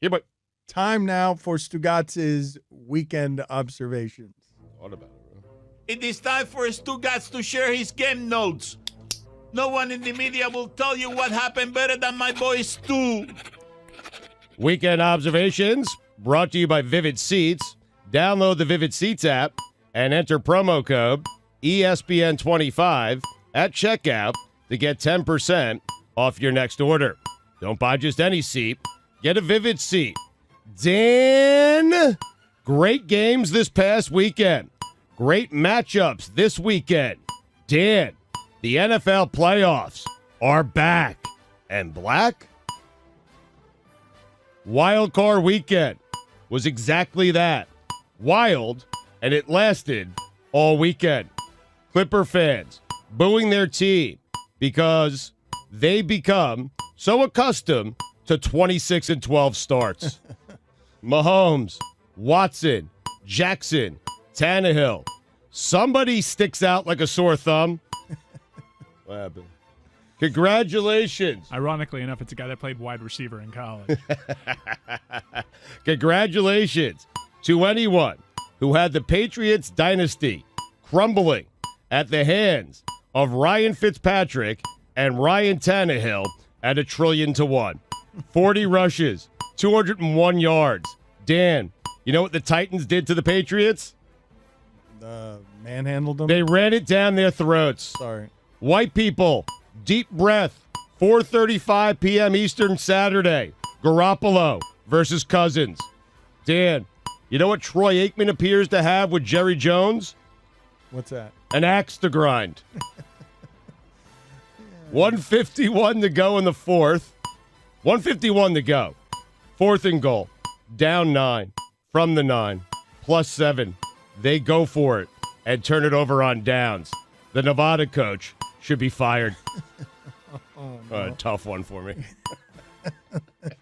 Yeah, but Time now for Stugotz's weekend observations. what about it, bro? It is time for Stugotz to share his game notes. No one in the media will tell you what happened better than my boy Stu. Weekend observations brought to you by Vivid Seats. Download the Vivid Seats app and enter promo code ESPN25 at checkout to get 10% off your next order. Don't buy just any seat. Get a Vivid Seat. Dan, great games this past weekend. Great matchups this weekend. Dan, the NFL playoffs are back. And black? Wild Card Weekend was exactly that. Wild, and it lasted all weekend. Clipper fans booing their team because they become so accustomed to 26-12 starts. Mahomes, Watson, Jackson, Tannehill. Somebody sticks out like a sore thumb. What happened? Congratulations. Ironically enough, it's a guy that played wide receiver in college. Congratulations to anyone who had the Patriots dynasty crumbling at the hands of Ryan Fitzpatrick and Ryan Tannehill at 1,000,000,000,000. 40 rushes, 201 yards. Dan, you know what the Titans did to the Patriots? Manhandled them? They ran it down their throats. Sorry. White people, deep breath, 4:35 p.m. Eastern Saturday. Garoppolo versus Cousins. Dan, you know what Troy Aikman appears to have with Jerry Jones? What's that? An axe to grind. 1:51 to go in the fourth. 1:51 to go. Fourth and goal. Down 9. From the 9. +7. They go for it and turn it over on downs. The Nevada coach should be fired. No. Tough one for me.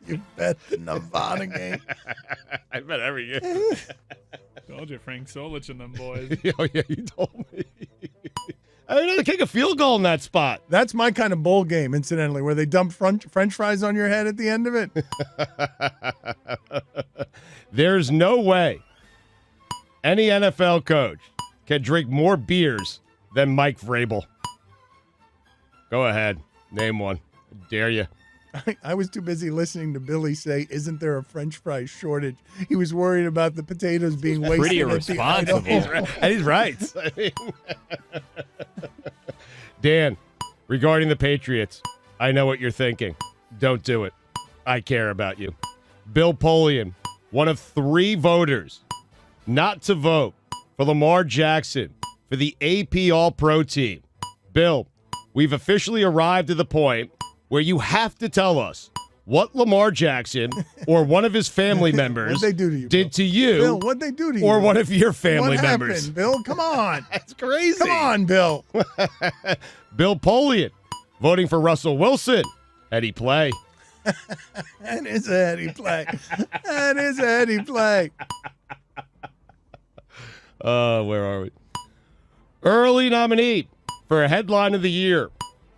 You bet the Nevada game. I bet every game. Told you, Frank Solich and them boys. Oh, yeah, you told me. I didn't know they kick a field goal in that spot. That's my kind of bowl game, incidentally, where they dump French fries on your head at the end of it. There's no way any NFL coach can drink more beers than Mike Vrabel. Go ahead. Name one. I dare you. I was too busy listening to Billy say, "Isn't there a French fry shortage?" He was worried about the potatoes being wasted. Pretty at the irresponsible. Idaho. And he's right. I mean, Dan, regarding the Patriots, I know what you're thinking. Don't do it. I care about you. Bill Polian, one of 3 voters not to vote for Lamar Jackson for the AP All-Pro team. Bill, we've officially arrived at the point where you have to tell us what Lamar Jackson or one of his family members What'd they do to you, did Bill? to you, Bill, what'd they do to you? or one of your family what members. happened, Bill? Come on. That's crazy. Come on, Bill. Bill Polian voting for Russell Wilson. Eddie play. That is a heady play. That is a heady play. Where are we? Early nominee for a headline of the year.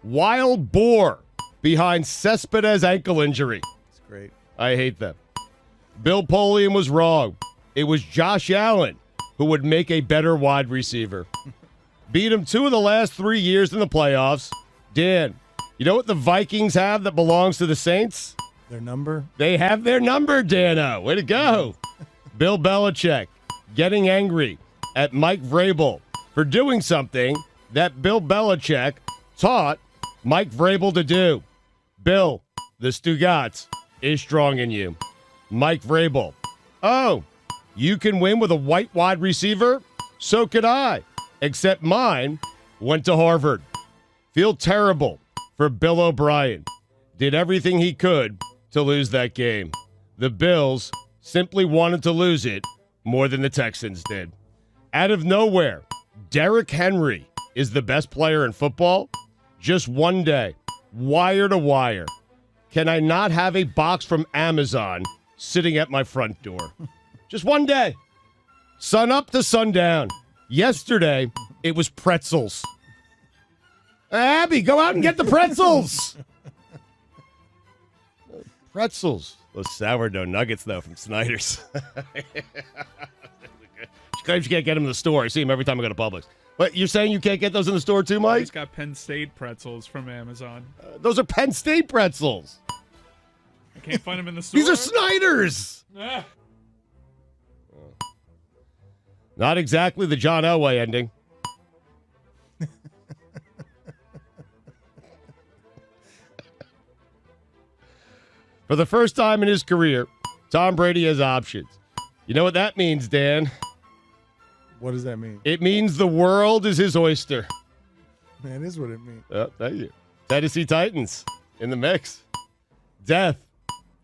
Wild boar behind Cespedes ankle injury. It's great. I hate them. Bill Polian was wrong. It was Josh Allen who would make a better wide receiver. Beat him 2 of the last 3 years in the playoffs. Dan, you know what the Vikings have that belongs to the Saints? Their number? They have their number, Dano. Way to go. Bill Belichick getting angry at Mike Vrabel for doing something that Bill Belichick taught Mike Vrabel to do. Bill, the Stugotz is strong in you. Mike Vrabel. Oh, you can win with a white wide receiver? So could I. Except mine went to Harvard. Feel terrible for Bill O'Brien. Did everything he could to lose that game. The Bills simply wanted to lose it more than the Texans did. Out of nowhere, Derrick Henry is the best player in football. Just one day, wire to wire. Can I not have a box from Amazon sitting at my front door? Just one day. Sun up to sundown. Yesterday, it was pretzels. Abby, go out and get the pretzels. Pretzels. Those sourdough nuggets, though, from Snyder's. She claims you can't get them in the store. I see them every time I go to Publix. What, you're saying you can't get those in the store too, Mike? He's got Penn State pretzels from Amazon. Those are Penn State pretzels. I can't find them in the store. These are Snyder's. Ah. Not exactly the John Elway ending. For the first time in his career, Tom Brady has options. You know what that means, Dan? What does that mean? It means the world is his oyster. That is what it means. Oh, thank you. Tennessee Titans in the mix. Death,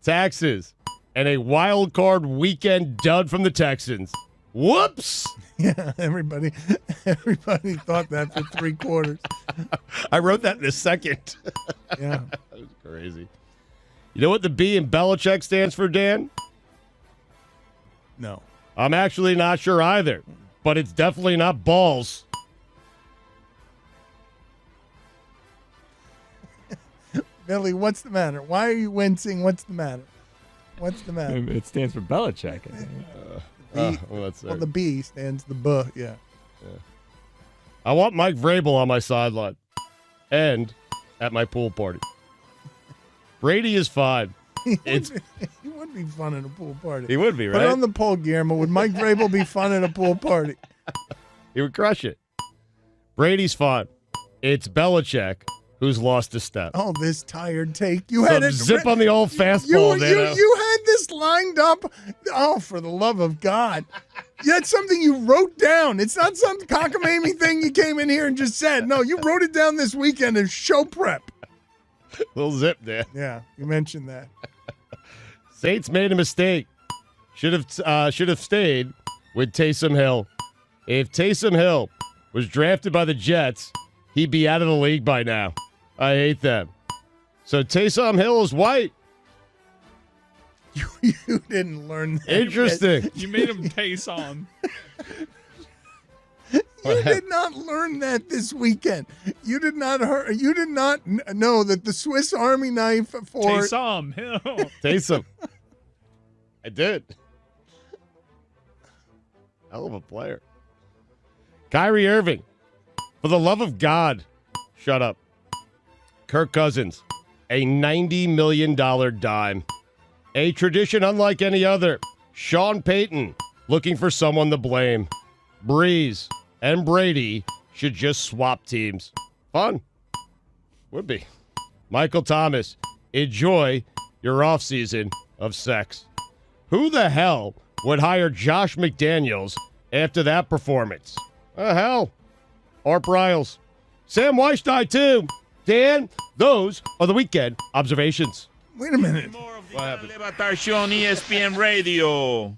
taxes, and a wild card weekend dud from the Texans. Whoops! Yeah, everybody thought that for 3 quarters. I wrote that in a second. Yeah. That was crazy. You know what the B in Belichick stands for, Dan? No. I'm actually not sure either, but it's definitely not balls. Billy, what's the matter? Why are you wincing? What's the matter? What's the matter? It stands for Belichick. Well, the B stands the B, yeah. I want Mike Vrabel on my sideline and at my pool party. Brady is fine. He would be fun at a pool party. He would be, right? Put on the poll, Guillermo. Would Mike Vrabel be fun at a pool party? He would crush it. Brady's fine. It's Belichick who's lost a step. Oh, this tired take. You had Some it. zip on the old fastball, Dano. You had this lined up. Oh, for the love of God. That's something you wrote down. It's not some cockamamie thing you came in here and just said. No, you wrote it down this weekend as show prep. Little zip, Dan. Yeah, you mentioned that. Saints made a mistake. Should have stayed with Taysom Hill. If Taysom Hill was drafted by the Jets, he'd be out of the league by now. I hate them. So Taysom Hill is white. You didn't learn that. Interesting. You made him taste on. You did not learn that this weekend. You did not know that the Swiss Army knife for Taysom Hill. Taysom. I did. Hell of a player. Kyrie Irving. For the love of God. Shut up. Kirk Cousins. A $90 million dime. A tradition unlike any other. Sean Payton looking for someone to blame. Breeze and Brady should just swap teams. Fun. Would be. Michael Thomas, enjoy your offseason of sex. Who the hell would hire Josh McDaniels after that performance? Hell. Art Briles. Sam Weinstein, too. Dan, those are the weekend observations. Wait a minute. More of the LeBatard Show on ESPN Radio.